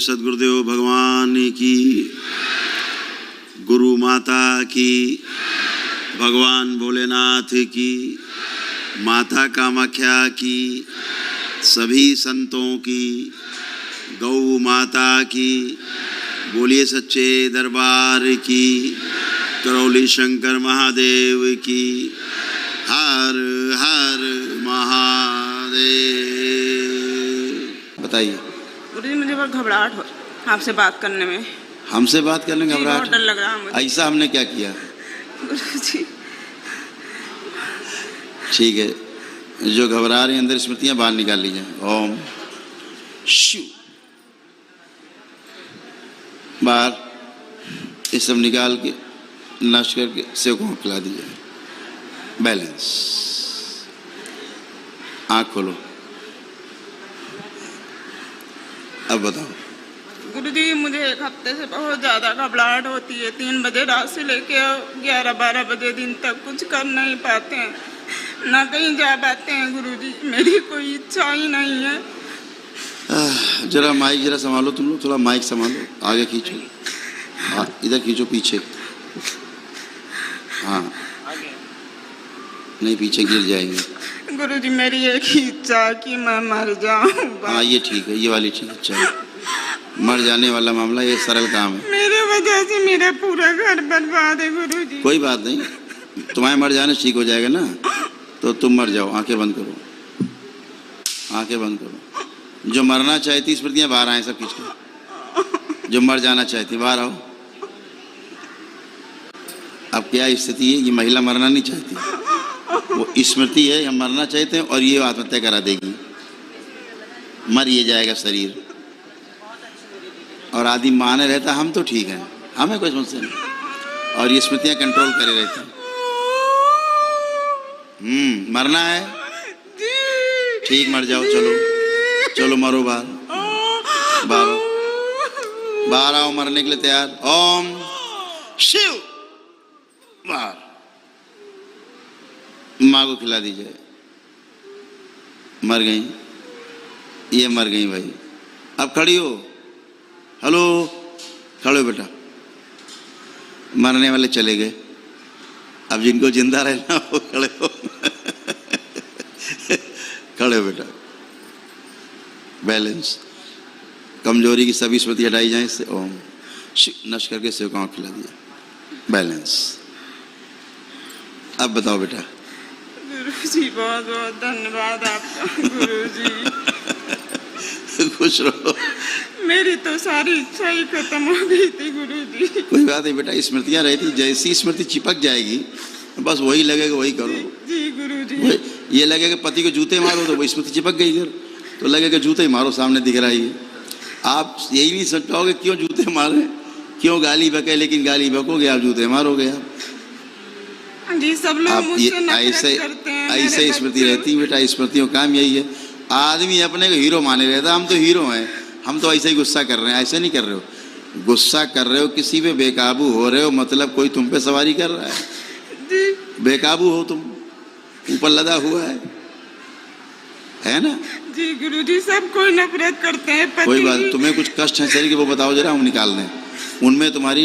सद्गुरुदेव भगवान की, गुरु माता की, भगवान भोलेनाथ की, माता कामाख्या की, सभी संतों की, गौ माता की, बोलिए सच्चे दरबार की, करौली शंकर महादेव की, हर हर महादेव। बताइए। गुरुजी मुझे बहुत घबराहट हो आपसे बात करने में। हमसे बात करने में घबराहट? बहुत डर लग रहा है मुझे। ऐसा हमने क्या किया? गुरुजी ठीक है, जो घबरा रही अंदर स्मृतियां बाहर निकाल लीजिए। ओम शिव, बाहर ये सब निकाल के नष्ट करके सेव को खिला दीजिए। बैलेंस। आँख खोलो। अब बताओ। गुरुजी मुझे एक हफ्ते से बहुत ज़्यादा घबराहट होती है। 3 बजे रात से लेके 11-12 बजे दिन तक कुछ कर नहीं पाते हैं, ना कहीं जा पाते हैं। गुरुजी मेरी कोई इच्छा ही नहीं है। जरा माइक जरा संभालो तुम लोग, थोड़ा माइक संभालो, आगे खींचो। हाँ इधर खींचो, पीछे। हाँ नहीं, पीछे गिर जाएंगे। गुरुजी मेरी एक ही इच्छा है कि मैं मर जाऊं। हाँ ये ठीक है, ये वाली ठीक है। अच्छा, मर जाने वाला मामला, ये सरल काम है। मेरे वजह से मेरा पूरा घर बर्बाद है गुरुजी। कोई बात नहीं, तुम्हारे मर जाने ठीक हो जाएगा ना, तो तुम मर जाओ। आंखें बंद करो, आंखें बंद करो। जो मरना चाहती स्मृतियाँ बाहर आए सब खींच के। जो मर जाना चाहती बाहर आओ। अब क्या स्थिति है? ये महिला मरना नहीं चाहती, वो स्मृति है, हम मरना चाहते हैं और ये आत्महत्या करा देगी। मर ये जाएगा शरीर, और आदि माने रहता हम तो ठीक है, हमें कोई समस्या नहीं, और ये स्मृतियाँ कंट्रोल करे रहती हैं। मरना है ठीक, मर जाओ। चलो चलो मरो, बाहर बाहर बाहर आओ, मरने के लिए तैयार। ओम शिव, बाहर। माँ को खिला दीजिए। मर गई, ये मर गई भाई। अब खड़ी हो। हेलो, खड़े हो बेटा। मरने वाले चले गए, अब जिनको जिंदा रहना वो खड़े हो। खड़े हो बेटा। बैलेंस। कमजोरी की सभी स्मृति हटाई जाए इससे। ओम नष्ट करके सेवकाओं खिला दिया। बैलेंस। अब बताओ बेटा। गुरुजी बहुत बहुत धन्यवाद आपका। गुरुजी खुश रहो। मेरी तो सारी इच्छा ही खत्म हो गई थी गुरुजी। कोई बात नहीं बेटा, स्मृतियाँ रहती, जैसी स्मृति चिपक जाएगी बस वही लगेगा, वही करो। जी गुरुजी। ये लगेगा पति को जूते मारो तो वो स्मृति चिपक गई इधर, तो लगेगा जूते ही मारो, सामने दिख रहा है। आप यही नहीं सोच पाओगे क्यों जूते मारे, क्यों गाली बके, लेकिन गाली बकोगे आप, जूते मारोगे आप। जी सब लोग मुझसे नफरत करते हैं। ऐसे स्मृति रहती है बेटा, स्मृतियों का काम यही है। आदमी अपने को हीरो माने रहता, हम तो हीरो हैं, हम तो ऐसे ही गुस्सा कर रहे हैं। ऐसे नहीं कर रहे हो, गुस्सा कर रहे हो किसी पे, बेकाबू हो रहे हो, मतलब कोई तुम पे सवारी कर रहा है। जी बेकाबू हो तुम, ऊपर लदा हुआ है ना। जी गुरुजी सब कोई नफरत करते हैं। कोई बात, तुम्हें कुछ कष्ट है शरीर के, वो बताओ जरा, हम निकाल दें। उनमें तुम्हारी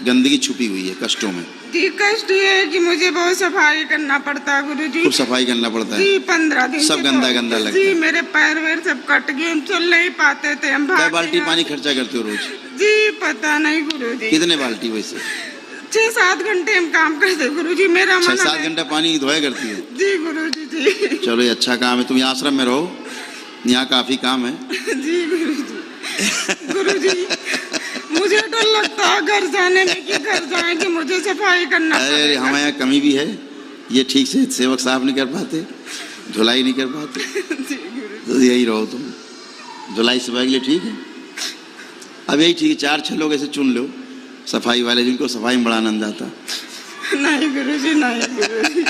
गंदगी छुपी हुई है, कष्टों में। जी कष्ट ये है कि मुझे बहुत सफाई करना पड़ता है गुरुजी। खूब सफाई करना पड़ता है जी 15 दिन सब गंदा गंदा लगता जी है। मेरे पैर वैर सब कट गए, हम चल नहीं पाते थे। हम क्या बाल्टी पानी खर्चा करते हो रोज? जी पता नहीं गुरुजी। कितने बाल्टी? वैसे 6-7 घंटे हम काम करते गुरुजी। मेरा 6-7 घंटा पानी धोया करती है? जी गुरुजी जी। चलो ये अच्छा काम है, तुम यहाँ आश्रम में रहो, यहाँ काफी काम है। जी गुरुजी। गुरुजी मुझे डर लगता है घर जाने में कि घर जाए कि मुझे सफाई करना। अरे हमारे यहाँ कमी भी है, ये ठीक से सेवक साफ नहीं कर पाते, धुलाई नहीं कर पाते। तो यही रहो तुम, धुलाई सफाई के लिए ठीक है। अब यही ठीक है, 4-6 लोग ऐसे चुन लो सफाई वाले, जिनको सफाई में बड़ा आनंद आता। नहीं गुरुजी, नहीं गुरुजी।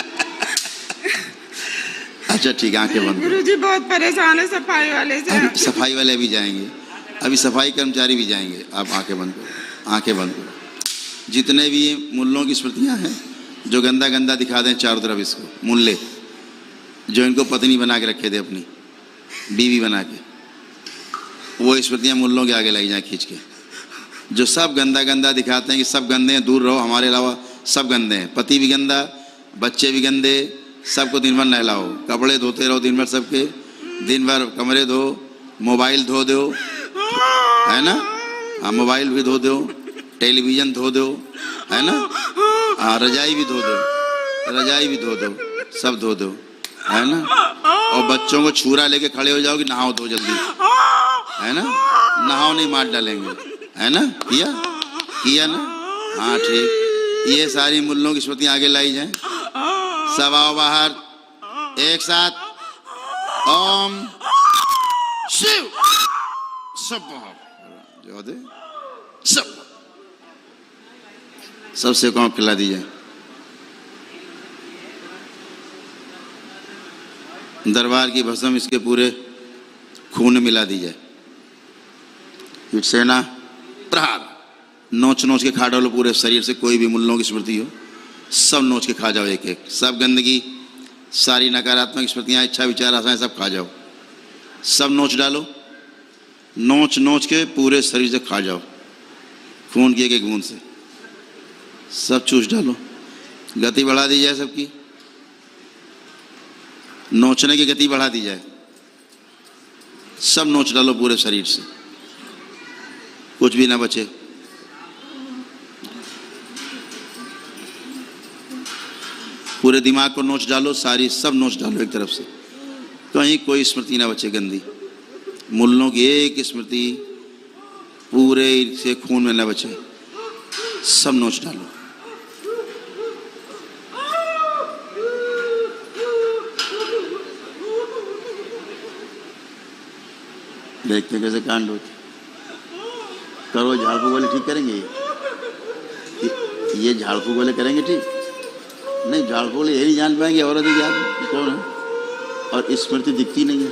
अच्छा ठीक है, आंखें बंद। गुरुजी बहुत परेशान है सफाई वाले से। सफाई वाले अभी जाएंगे, अभी सफाई कर्मचारी भी जाएंगे। आप आंखें बंद करो, आंखें बंद करो। जितने भी मुल्लों की स्मृतियाँ हैं जो गंदा गंदा दिखा दें चारों तरफ, इसको मुल्ले जो इनको पत्नी बना के रखे थे, अपनी बीवी बना के, वो स्मृतियाँ मुल्लों के आगे लाई जाएँ खींच के। जो सब गंदा गंदा दिखाते हैं कि सब गंदे हैं, दूर रहो, हमारे अलावा सब गंदे हैं। पति भी गंदा, बच्चे भी गंदे, सबको दिन भर नहलाओ, कपड़े धोते रहो दिन भर सबके, दिन भर कमरे धो, मोबाइल धो दो, है ना? हाँ, मोबाइल भी धो दो, टेलीविज़न धो दो, है ना? हाँ, रजाई भी धो दो, रजाई भी धो दो, सब धो दो, है ना? और बच्चों को छुरा लेके खड़े हो जाओ कि नहाओ दो जल्दी, है ना? नहाओ नहीं मार डालेंगे, है ना? किया ना? हाँ ठीक। ये सारी मुल्लों की स्मृतियाँ आगे लाई जाएं। सब आओ बाहर एक साथ। ओम शिव सब जो दे सब सबसे कौन खिला दी जाए। दरबार की भस्म इसके पूरे खून में मिला दी जाए। सेना प्रहार, नोच नोच के खा डालो पूरे शरीर से, कोई भी मुल्लों की स्मृति हो सब नोच के खा जाओ एक एक। सब गंदगी, सारी नकारात्मक स्मृतियाँ, इच्छा विचार आशाएं सब खा जाओ, सब नोच डालो, नोच नोच के पूरे शरीर से खा जाओ, खून की एक एक बूंद से सब चूस डालो। गति बढ़ा दी जाए सबकी, नोचने की गति बढ़ा दी जाए, सब नोच डालो पूरे शरीर से, कुछ भी ना बचे। पूरे दिमाग को नोच डालो, सारी सब नोच डालो एक तरफ से, कहीं कोई स्मृति ना बचे गंदी। मुल्लों की एक स्मृति पूरे से खून में ना बचे, सब नोच डालो। देखते कैसे कांड होते। करो, झाड़ फूक वाले ठीक करेंगे ये झाड़ फूक वाले करेंगे ठीक? नहीं, झाड़ फूक वाले यही जान पाएंगे औरत ही जान कौन है, और स्मृति दिखती नहीं है।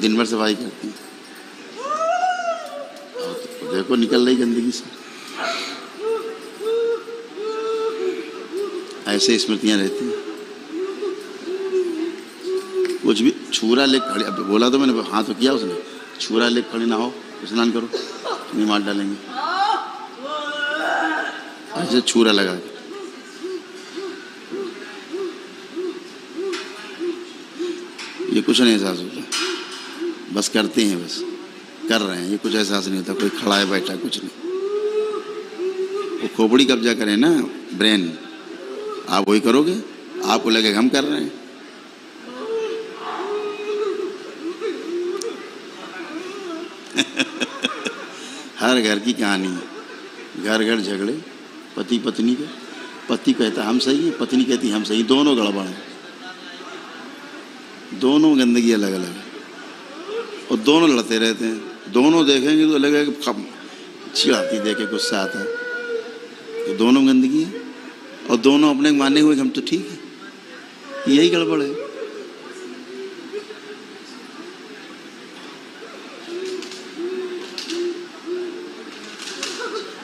दिन भर सफाई करती है, तो देखो निकल रही गंदगी से। ऐसे स्मृतियां रहती हैं। कुछ भी छुरा ले खड़ी, अब बोला तो मैंने, हाँ तो किया उसने, छुरा ले खड़ी ना हो, स्नान करो, नहीं मार डालेंगे। ऐसे छुरा लगा के ये कुछ नहीं एहसास होता, बस करते हैं, बस कर रहे हैं, ये कुछ एहसास नहीं होता। कोई खड़ा है बैठा, कुछ नहीं। वो खोपड़ी कब्जा करें ना, ब्रेन, आप वही करोगे, आपको लगेगा हम कर रहे हैं। हर घर की कहानी है, घर घर झगड़े, पति पत्नी के, पति कहता हम सही है, पत्नी कहती हम सही, दोनों गड़बड़ हैं, दोनों गंदगी अलग अलग है, और दोनों लड़ते रहते हैं। दोनों देखेंगे तो लगेगा कि चिढ़ाती देखे गुस्सा आता है, तो दोनों गंदगी है, और दोनों अपने माने हुए कि हम तो ठीक है, यही गड़बड़ है।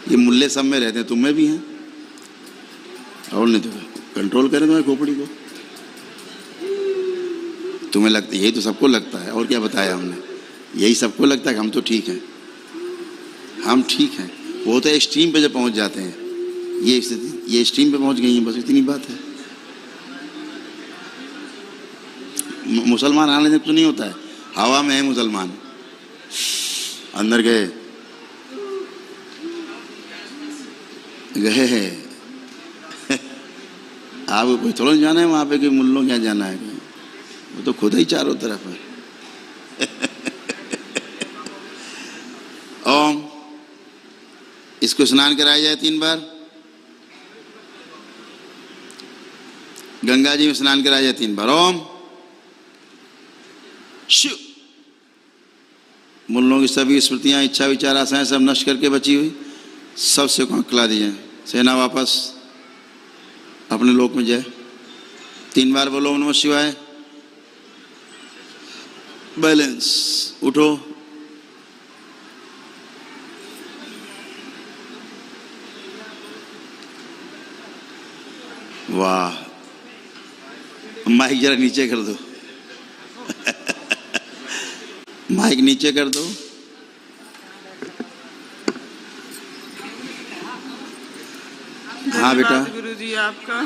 ये मुल्ले सब में रहते हैं, तुम में भी हैं, और नहीं तो कंट्रोल करें तुम्हारी खोपड़ी को। तुम्हें लगता है, यही तो सबको लगता है, और क्या बताया हमने, यही सबको लगता है कि हम तो ठीक हैं, हम ठीक हैं। वो तो एक्सट्रीम पे जब पहुंच जाते हैं, ये स्थिति, ये एक्सट्रीम पे पहुंच गई है, बस इतनी बात है। मुसलमान आने से तो नहीं होता है, हवा में है मुसलमान, अंदर गए आपको कोई थोड़ा जाना है वहाँ पे कि मुल्लों क्या जाना है, वो तो खुद ही चारों तरफ है। ओम, इसको स्नान कराया जाए 3 बार, गंगा जी में स्नान कराया जाए 3 बार। ओम शिव, मुल्लों की सभी स्मृतियाँ, इच्छा विचार आशाएं सब नष्ट करके बची हुई सबसे को खिला दी जाए। सेना वापस अपने लोक में जाए। 3 बार बोलो ओम नमः शिवाय। बैलेंस, उठो, वाह, माइक जरा नीचे कर दो। माइक नीचे कर दो। हाँ बेटा, गुरुजी आपका।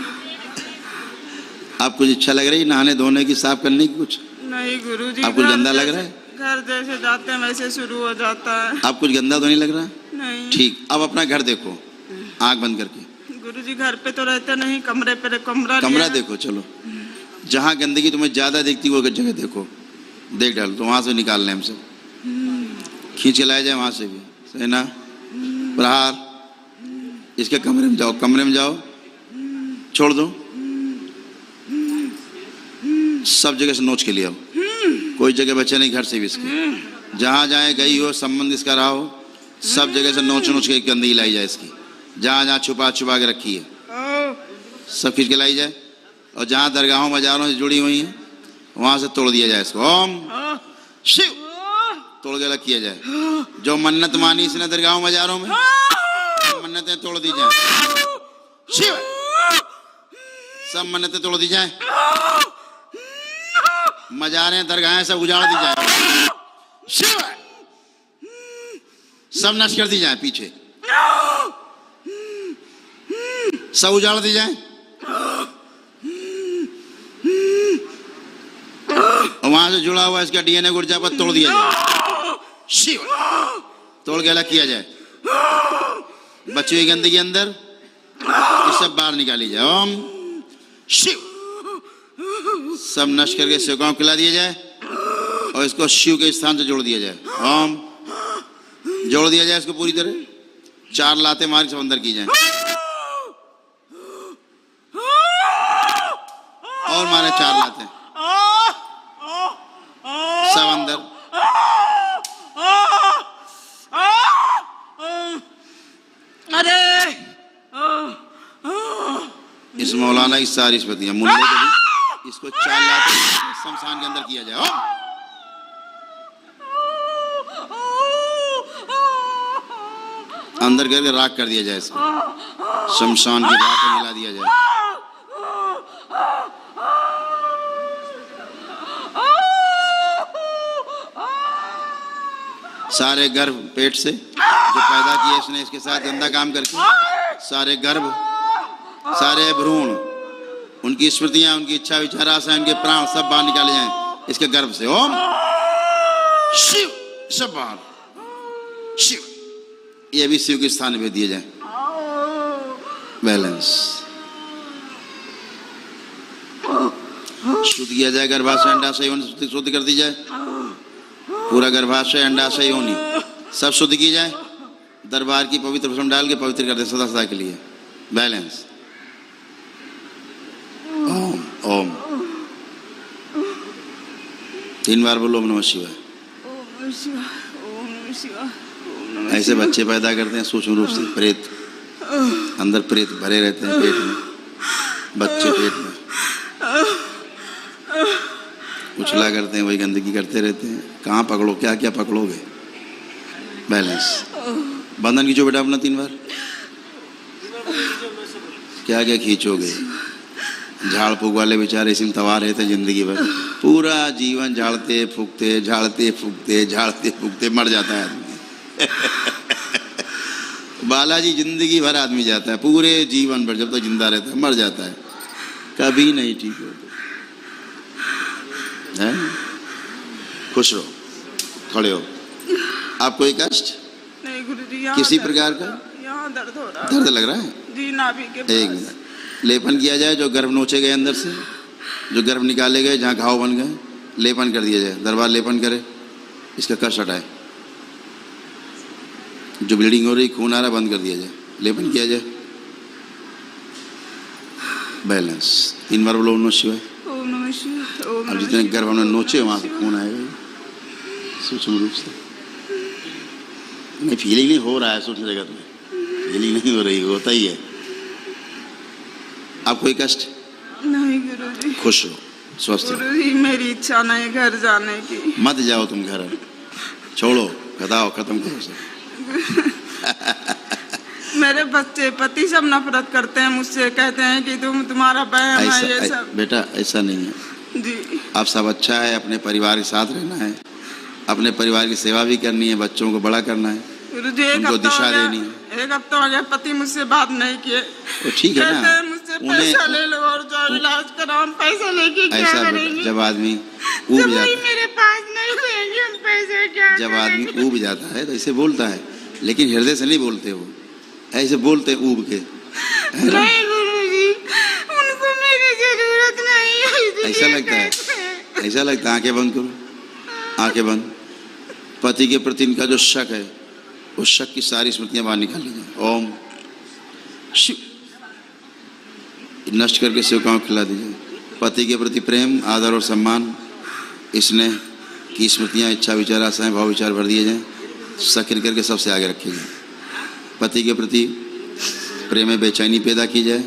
आप कुछ इच्छा लग रही है नहाने धोने की, साफ करने की? कुछ नहीं गुरुजी, आपको गंदा लग रहा है? घर जैसे जाते हैं वैसे शुरू हो जाता है। आप कुछ गंदा तो नहीं लग रहा? नहीं। ठीक, अब अपना घर देखो आंख बंद करके। गुरुजी घर पे तो रहते नहीं, कमरे पे कमरा देखो। चलो, जहाँ गंदगी तुम्हें ज्यादा दिखती वो जगह देखो, देख डालो तो वहां से निकाल लें हम सब, खींच के लाया जाए वहां से भी। सही ना? प्रहार, इसके कमरे में जाओ, कमरे में जाओ, छोड़ दो, सब जगह से नोच के लिए आओ, कोई जगह बचे नहीं घर से भी इसके। जहाँ जाए गई हो, संबंध इसका रहा हो, सब जगह से नोच नोच के गंदगी लाई जाए इसकी। जहाँ जहाँ छुपा छुपा के रखी है सब खींच के लाई जाए, और जहाँ दरगाहों मजारों से जुड़ी हुई हैं वहां से तोड़ दिया जाए इसको। ओम शिव, तोड़ के अलग किया जाए। जो मन्नत मानी इसने दरगाहों मजारों में, मन्नतें तोड़ दी जाए। शिव, सब मन्नतें तोड़ दी जाए, मजारें दरगाहें सब उजाड़ दी जाए। शिव, सब नष्ट कर दी जाए, पीछे सब उजाड़ दी जाए। वहां से जुड़ा हुआ इसका डीएनए ऊर्जा पर तोड़ दिया जाए। शिव, तोड़ के अलग किया जाए। बची हुई गंदगी अंदर, इस सब बाहर निकाली जाए। ओम शिव, सब नष्ट करके शिवगांव खिला दिया जाए और इसको शिव के स्थान से जोड़ दिया जाए। ओम, जोड़ दिया जाए इसको पूरी तरह। 4 लाते मार के सब अंदर की जाए, और मारे 4 लाते सब अंदर। अरे इस मौलाना की सारी स्पतियां मुल्ले को भी इसको 4 लाते शमशान के अंदर किया जाए। अंदर करके राख कर दिया जाए इसको, शमशान की राख में मिला दिया जाए। सारे गर्भ पेट से जो पैदा किए इसने इसके साथ गंदा काम करके, सारे गर्भ, सारे भ्रूण, उनकी स्मृतियां, उनकी इच्छा विचार आशा, उनके प्राण सब बाहर निकाले जाएं इसके गर्भ से। ओम शिव, सब बाहर। शिव, ये भी शिव के स्थान में दिए जाए। बैलेंस शुद्ध किया जाए। गर्भाशय अंडाशय योनि शुद्ध कर दी जाए। पूरा गर्भाशय अंडाशय योनि सब शुद्ध की जाए। दरबार की पवित्र भस्म डाल के पवित्र कर दे सदा सदा के लिए। बैलेंस। ओम ओम 3 बार बोलो ओम नमः शिवाय। ऐसे बच्चे पैदा करते हैं सूक्ष्म रूप से, प्रेत अंदर, प्रेत भरे रहते हैं पेट में, बच्चे पेट में उछला करते हैं, वही गंदगी करते रहते हैं। कहाँ पकड़ो, क्या क्या पकड़ोगे। बैलेंस। बंधन खींचो बेटा अपना 3 बार। क्या क्या खींचोगे। झाड़ फूक वाले बेचारे इसी में तवा रहते जिंदगी भर, पूरा जीवन झाड़ते फूकते झाड़ते फूकते झाड़ते फूकते मर जाता है आदमी। बालाजी जिंदगी भर आदमी जाता है, पूरे जीवन भर जब तक जिंदा रहता है मर जाता है, कभी नहीं ठीक होता है। खुश रहो, खड़े हो। आप कोई कष्ट नहीं गुरुजी, किसी प्रकार का यहाँ दर्द हो रहा है। दर्द लग रहा है जी नाभि के पास। 1 मिनट लेपन किया जाए। जो गर्भ नोचे गए अंदर से, जो गर्भ निकाले गए, जहाँ घाव बन गए, लेपन कर दिया जाए। दरबार लेपन करे, इसका कष्ट हटाए। जो ब्लीडिंग हो रही, खून आ रहा, बंद कर दिया जाए, लेपन किया जाए। बैलेंस। 3 बार बोलो ओम नमः शिवाय। ओम नमः शिवाय। ओम अब नमः जितने गर्भ हमने नोचे वहाँ से खून आएगा सूक्ष्म रूप से। नहीं, फीलिंग नहीं हो रहा है सूक्ष्म जगत में, फीलिंग नहीं हो रही, होता ही है। आप कोई कष्ट नहीं गुरुजी। खुश हो, स्वस्थ हो। गुरुजी मेरी इच्छा नहीं घर जाने की। मत जाओ तुम घर, छोड़ो, खत्म करो सब। मेरे बच्चे पति सब नफरत करते हैं मुझसे, कहते हैं कि तुम्हारा बहन है ये सब। बेटा ऐसा नहीं है जी आप सब अच्छा है, अपने परिवार के साथ रहना है, अपने परिवार की सेवा भी करनी है, बच्चों को बड़ा करना है, गुरुजी उनको दिशा देनी है। एक हफ्ता हो गया पति मुझसे बात नहीं किए। तो ठीक है कहते ना, हैं मुझसे पैसा ले लो और जाओ इलाज कराओ, हम पैसा लेके क्या ऐसा करेंगे? जब आदमी जब ऊब वही जाता मेरे पास नहीं रहेंगे हम पैसे क्या जब करेंगे? आदमी ऊब जाता है तो ऐसे बोलता है, लेकिन हृदय से नहीं बोलते, वो ऐसे बोलते हैं ऊब के। नहीं गुरुजी, उनको मेरी जरूरत नहीं है, इसलिए ऐसा लगता है, कहते हैं। ऐसा लगता है। आंखें बंद करो, आंखें बंद। पति के प्रति इनका जो शक है, उस शक की सारी स्मृतियां बाहर निकाल लीजिए। ओम शिव नष्ट करके सेवकाओं को खिला दीजिए। पति के प्रति प्रेम, आदर और सम्मान, स्नेह की स्मृतियां, इच्छा विचार, आशाएं, भाव विचार भर दिए जाएं। सक्रिय करके सबसे आगे रखिए जाए। पति के प्रति प्रेम में बेचैनी पैदा की जाए,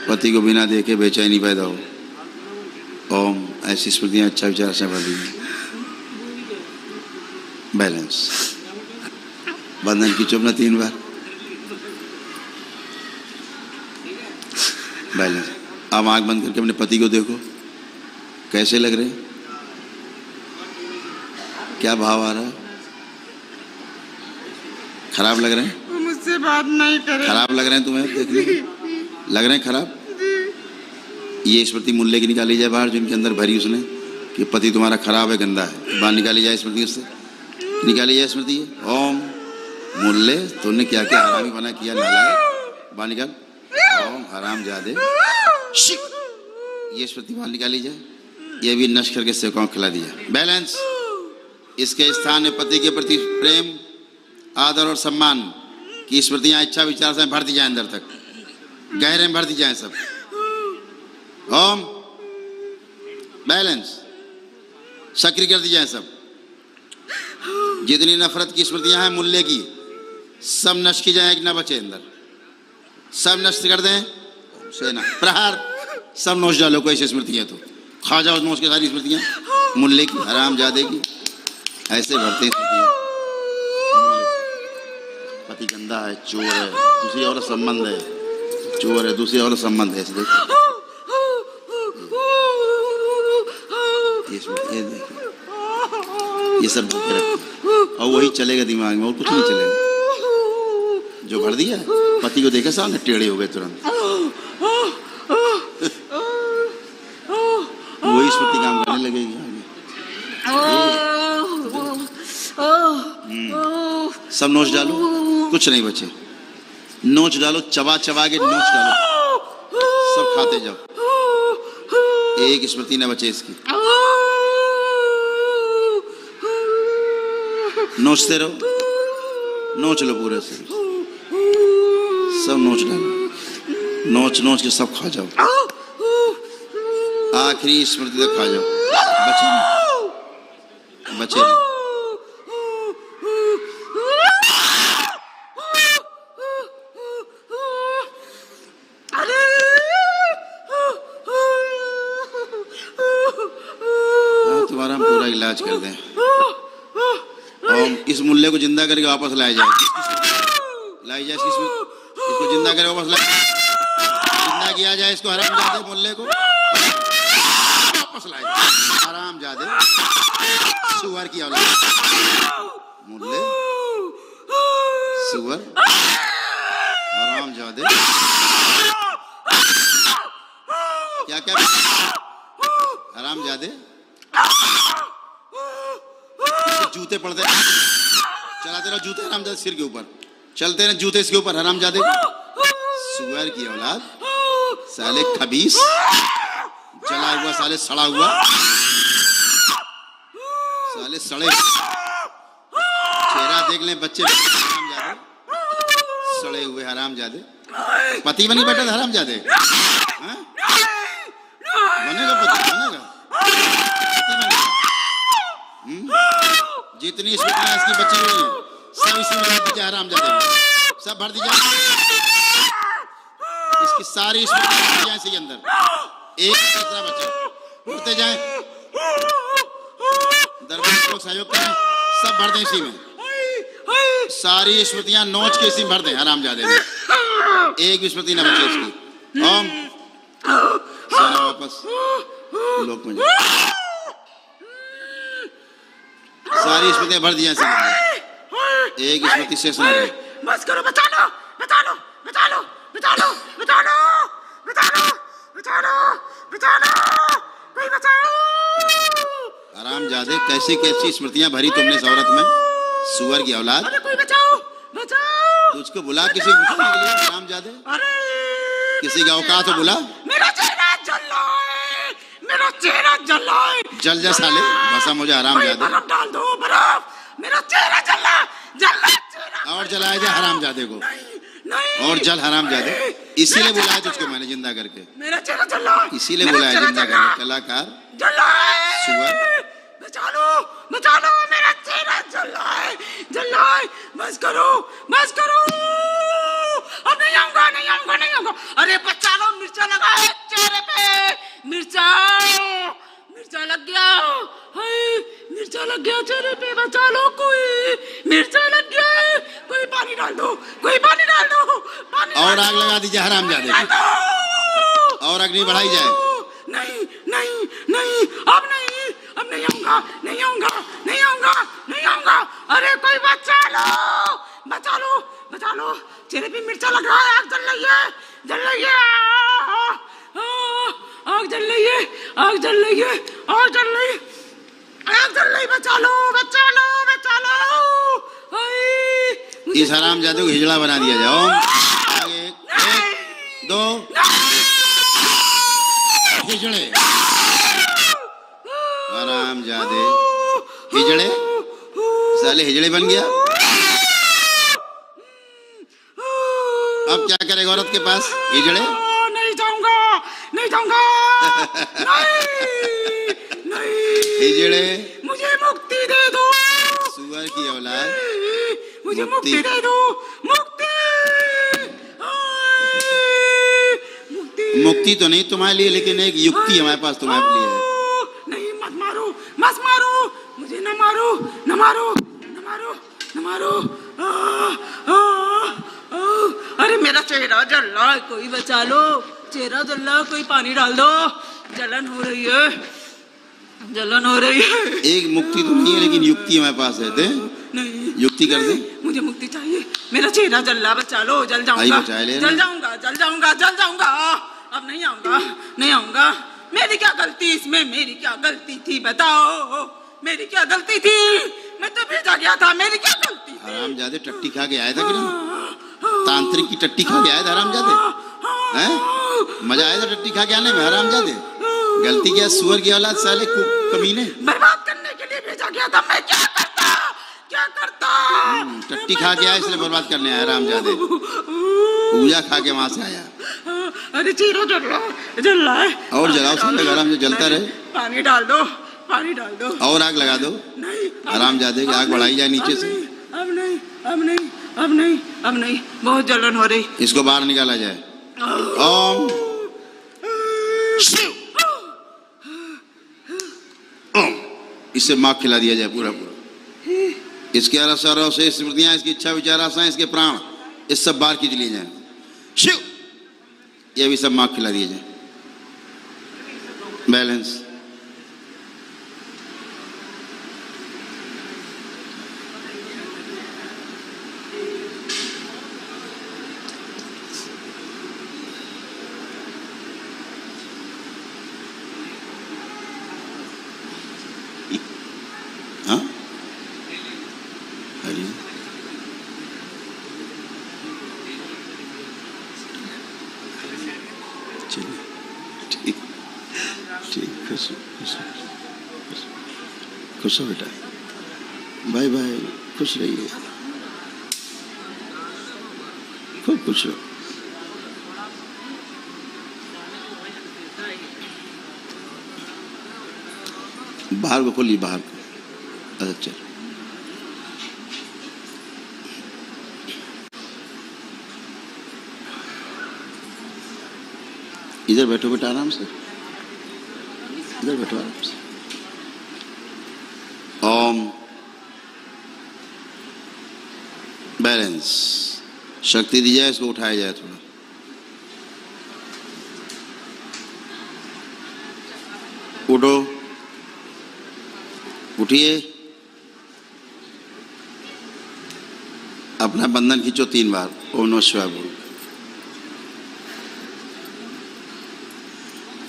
पति को बिना देखे बेचैनी पैदा हो। ओम ऐसी स्मृतियां, अच्छा विचार, आशाएं भर दीजिए। बैलेंस बंधन की चुपना 3 बार। बैलेंस। अब आंख बंद करके अपने पति को देखो, कैसे लग रहे, क्या भाव आ रहा है? खराब लग रहे हैं? वो मुझसे बात नहीं करे। खराब लग रहे हैं तुम्हें देखने में? लग रहे हैं खराब? ये स्मृति मूल्य की निकाली जाए बाहर, जिनके अंदर भरी उसने कि पति तुम्हारा खराब है, गंदा है, बाहर निकाली जाए स्मृति, उससे निकाली जाए स्मृति। ओम मूल्य तुमने क्या क्या हरामी बना किया, नालायक, बाहर निकाल। ओम हराम जादे, ये स्मृति बाहर निकाली जाए। ये भी नष्ट करके सेवकाओं को खिला दिया। बैलेंस। इसके स्थान में पति के प्रति प्रेम, आदर और सम्मान की स्मृतियां, इच्छा विचार से भरती जाए, अंदर तक गहरे में भरती जाए सब। ओम बैलेंस। सक्रिय कर दी जाए सब। जितनी नफरत की स्मृतियां हैं मूल्य की, सब नष्ट की जाए, एक ना बचे अंदर, सब नष्ट कर दें। सेना प्रहार, सब नोच डालो। कोई ऐसी स्मृति है तो खा जाओ नोच के, सारी स्मृतियां मूल्य की, हराम जादे की, ऐसे भरते हैं स्मृतियां। पति गंदा है, चोर है, दूसरी औरत संबंध है, चोर है, दूसरी औरत संबंध है, ऐसे देखो ये सब भरके रखो और वही चलेगा दिमाग में, और कुछ नहीं चलेगा। जो भर दिया पति को देखा सामने, टेढ़े हो गए तुरंत। वही स्मृति काम करने लगेगी आगे। सब नोच डालो, कुछ नहीं बचे। नोच डालो, चबा चबा के नोच डालो, सब खाते जाओ, एक स्मृति न बचे इसकी। नोचते रहो, नोच लो पूरे से, सब नोच डालो, नोच नोच के सब खा जाओ, आखिरी स्मृति तक खा जाओ, बचे नहीं, बचे नहीं। तुम्हारा हम पूरा इलाज कर दें और इस मूल्य को जिंदा करके वापस लाया जाए, इसको जिंदा करके वापस जिंदा किया जाए, इसको हराम जादे मूल्य को वापस लाया जाए। हराम जादे सुअर की औलाद, मूल्य सुअर, हराम जादे, क्या क्या हराम जादे, जूते पड़ते, चलाते रहो जूते हरामजादे सिर के ऊपर, चलते रहे जूते इसके ऊपर, हरामजादे सुअर की औलाद, साले खबीस, जला हुआ साले, सड़ा हुआ साले, सड़े चेहरा देख लें बच्चे, हरामजादे, सड़े हुए हरामजादे। पति बनी बेटा हरामजादे, बनेगा पति, बनेगा पति बनेगा। जितनी स्मृतियां इसकी बची हुई हैं सब इसी में बचे, हरामजादे सब भर दी जाए। इसकी सारी स्मृतियां इसी के अंदर, एक कितना बचे, भरते जाए, दरबार लोग सहयोग करें, सब भर दें इसी में। सारी स्मृतियां नोच के इसी में भर दें हरामजादे में, एक भी स्मृति न बचे इसकी। ओम सेना वापस लोक में जाओ। सारी स्मृतियां भर दी ऐसे, एक स्मृति शेष न रहे। बस करो, बचा लो, बचा लो, बचा लो, बचा लो, बचा लो, बचा लो, बचा लो, बचा लो, कोई बचाओ। हरामजादे कैसी कैसी स्मृतियां भरी तुमने इस औरत में, सुअर की औलाद। अरे कोई बचाओ, बचाओ। तुझको बुला किसी पूछने के लिए हरामजादे, अरे किसी का औकात हो बुला। मेरा चेहरा जल रहा है, मेरा चेहरा जल रहा है। जल जा साले, बसा मुझे हरामजादे। बर्फ डाल दो, बर्फ, मेरा चेहरा जल रहा, जल रहा चेहरा। और जलाया जा हरामजादे को, नहीं, और जल हरामजादे। इसीलिए बुलाया तुझको मैंने जिंदा करके, मेरा चेहरा जल रहा है, इसीलिए बुलाया जिंदा करके। कलाकार जल रहा है, सुअर, बचा लो, बचा लो, मेरा चेहरा जल रहा है, जल रहा है। बस करो, बस करो, अब नहीं आऊंगा, नहीं आऊंगा, नहीं आऊंगा। अरे बचा लो, मिर्चा लगा है चेहरे पे, मिर्चा, मिर्चा लग गया, हाय, मिर्चा लग गया चेहरे पे, बचा लो कोई, मिर्चा लग गया है, कोई पानी डाल दो, कोई पानी डाल दो, पानी और डाल आग दो, लगा दीजिए हरामजादे डाल को, दो। और अग्नि बढ़ाई जाए। नहीं, नहीं, नहीं, अब नहीं, अब नहीं आऊंगा, नहीं आऊंगा, नहीं आऊंगा, नहीं आऊंगा। अरे कोई बचा लो, बचा लो, बचा लो, चेहरे पे मिर्चा लग रहा है, आग जल रही है, जल रही है, आग जल रही है, आग जल रही है, आग जल रही, आग जल रही, बचा लो, बचा लो, बचा लो। इस हरामजादे को हिजड़ा बना दिया जाए। ओम आगे, एक, दो, हिजड़े, हरामजादे, हिजड़े, साले हिजड़े बन गया। अब क्या करेगा औरत के पास, हिजड़े। नहीं जाऊंगा, नहीं जाऊंगा, नहीं, नहीं, हिजड़े, मुझे मुक्ति दे दो, सुअर की औलाद, मुझे मुक्ति दे दो, मुक्ति, मुक्ति। मुक्ति तो नहीं तुम्हारे लिए, लेकिन एक युक्ति हमारे पास तुम्हारे लिए है। नहीं, मत मारो, मत मारो, मुझे न मारो, न मारो, न मारो, न मारो। अरे मेरा चेहरा जल रहा है, कोई बचा लो, चेहरा जल रहा है, कोई पानी डाल दो, जलन हो रही है, जलन हो रही है। एक मुक्ति तो नहीं है, लेकिन युक्ति हमारे पास है। दे नहीं, युक्ति कर दे। मुझे मुक्ति चाहिए, मेरा चेहरा जल रहा, बचा लो, जल जाऊंगा, जल जाऊंगा, जल जाऊंगा, जल जाऊंगा। अब नहीं आऊंगा, नहीं आऊंगा। मेरी क्या गलती इसमें, मेरी क्या गलती थी बताओ, मेरी क्या गलती थी, मैं तो भेजा गया था, मेरी क्या गलती थी। हरामजादे टट्टी खा के आया था कि नहीं, तांत्रिक की टट्टी खा के आया था हरामजादे, हैं? मजा आया था टट्टी खा के आने में हरामजादे। गलती क्या, सुअर की औलाद, साले कमीने। बर्बाद करने के लिए भेजा गया था, मैं क्या करता, क्या करता। टट्टी खा के आया इसलिए बर्बाद करने आया हरामजादे, पूजा खा के वहां से आया। अरे चेहरा जल रहा है, जल रहा है। और जलाओ साले, हरामजादे जलता रहे। पानी डाल दो, पानी डाल दो, और आग लगा दो। नहीं, हरामजादे की आग बढ़ाई जाए नीचे से। अब नहीं, अब नहीं, अब नहीं, अब नहीं, बहुत जलन हो रही। इसको बाहर निकाला जाए। ओम शिव, ओम, इससे माँ खिला दिया जाए पूरा पूरा। इसके रसों से स्मृतियां, इसकी इच्छा विचार आशाएं, इसके प्राण, इस सब बाहर खींच लिए जाए। शिव, ये भी सब माँ खिला दिया जाए। बैलेंस। हाँ, हरी चलिए, ठीक ठीक, खुश खुश हो बेटा, बाय बाय, खुश रहिए, खूब खुश हो। बाहर को खोलिए, बाहर को। अच्छा चल, इधर बैठो बेटा, आराम से इधर बैठो आराम से। ओम बैलेंस। शक्ति दी जाए, इसको उठाया जाए थोड़ा। उठो, उठिए। अपना बंधन खींचो 3 बार। ओम नमः शिवाय बोलो।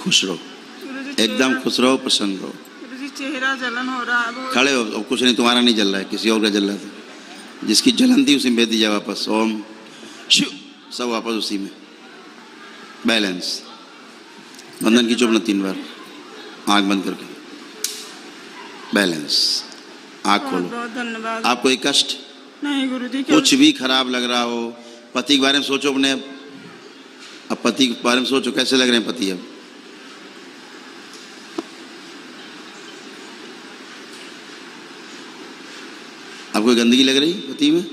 खुश रहो, गुरुजी एकदम खुश रहो, प्रसन्न रहो। गुरुजी चेहरा जलन हो रहा है बहुत। खड़े हो, अब कुछ नहीं, तुम्हारा नहीं जल रहा है, किसी और का जल रहा था। जिसकी जलन थी उसे भेज दीजिए वापस। ओम शिव, सब वापस उसी में। बैलेंस। बंधन खींचो अपना 3 बार, आंख बंद करके। बैलेंस। आंख बहुत खोलो। बहुत धन्यवाद। आपको एक कष्ट, नहीं गुरुजी, कुछ भी खराब लग रहा हो, पति के बारे में सोचो अपने। अब पति के बारे में सोचो, कैसे लग रहे हैं पति अब? आपको गंदगी लग रही पति में?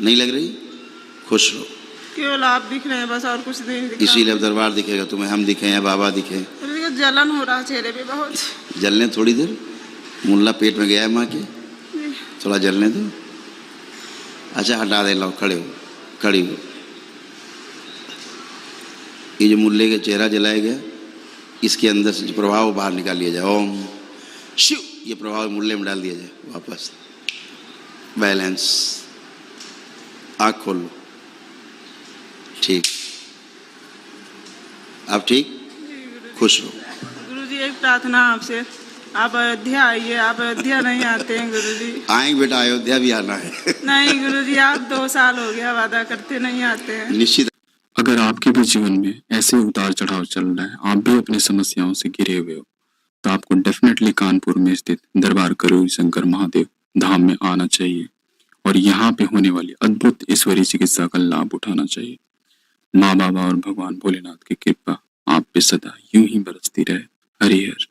नहीं लग रही? खुश रहो। केवल आप दिख रहे हैं बस, और कुछ नहीं दिख रहा। इसीलिए अब दरबार दिखेगा तुम्हें, हम दिखे या बाबा दिखे। गुरुजी को जलन हो रहा है चेहरे पे बहुत। जलने थोड़ी देर, मुल्ला पेट में गया है माँ के, थोड़ा जलने दो। अच्छा हटा दे, लो खड़े हो, खड़ी हो। ये जो मुल्ले का चेहरा जलाया गया, इसके अंदर से जो प्रभाव बाहर निकाल लिया जाए। ओम शिव, ये प्रभाव मुल्ले में डाल दिया जाए वापस। बैलेंस। आँख खोल लो। ठीक, आप ठीक, खुश रहो। गुरुजी एक प्रार्थना आपसे, आप अयोध्या आइए। आप अयोध्या नहीं आते हैं गुरुजी। आएंगे बेटा, अयोध्या भी आना है। नहीं गुरुजी, आप 2 साल हो गया वादा करते नहीं आते हैं। निश्चित। अगर आपके भी जीवन में ऐसे उतार चढ़ाव चल रहा है, आप भी अपनी समस्याओं से घिरे हुए हो, तो आपको डेफिनेटली कानपुर में स्थित दरबार करोड़ी शंकर महादेव धाम में आना चाहिए और यहाँ पे होने वाली अद्भुत ईश्वरीय चिकित्सा का लाभ उठाना चाहिए। माँ बाबा और भगवान भोलेनाथ की कृपा आप पे सदा यूं ही बरसती रहे। हरिहर।